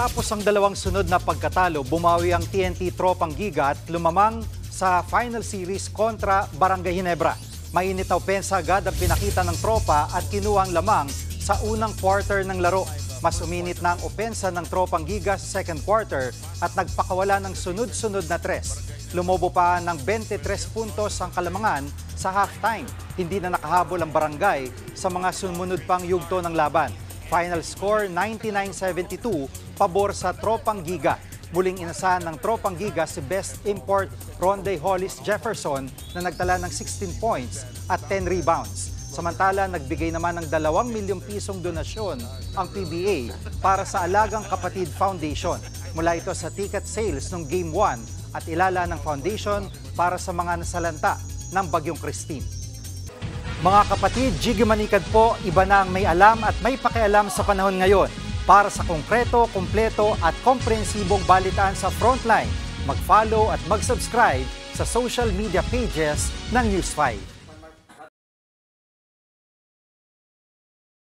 Matapos ang dalawang sunod na pagkatalo, bumawi ang TNT Tropang Giga at lumamang sa final series kontra Barangay Ginebra. Mainit na opensa agad ang pinakita ng tropa at kinuha ang lamang sa unang quarter ng laro. Mas uminit na ang opensa ng Tropang Giga sa second quarter at nagpakawala ng sunod-sunod na tres. Lumobo pa ng 23 puntos ang Kalamangan sa halftime. Hindi na nakahabol ang Barangay sa mga sumunod pang yugto ng laban. Final score 99-72, pabor sa Tropang Giga. Muling inasahan ng Tropang Giga si Best Import Ronde Hollis Jefferson na nagtala ng 16 points at 10 rebounds. Samantala, nagbigay naman ng 2 milyong pisong donasyon ang PBA para sa Alagang Kapatid Foundation. Mula ito sa ticket sales ng Game 1 at ilala ng foundation para sa mga nasalanta ng Bagyong Christine. Mga kapatid, Jiggy Manikad po, iba na ang may alam at may pakialam sa panahon ngayon. Para sa konkreto, kumpleto at komprehensibong balitaan sa Frontline, mag-follow at mag-subscribe sa social media pages ng News 5.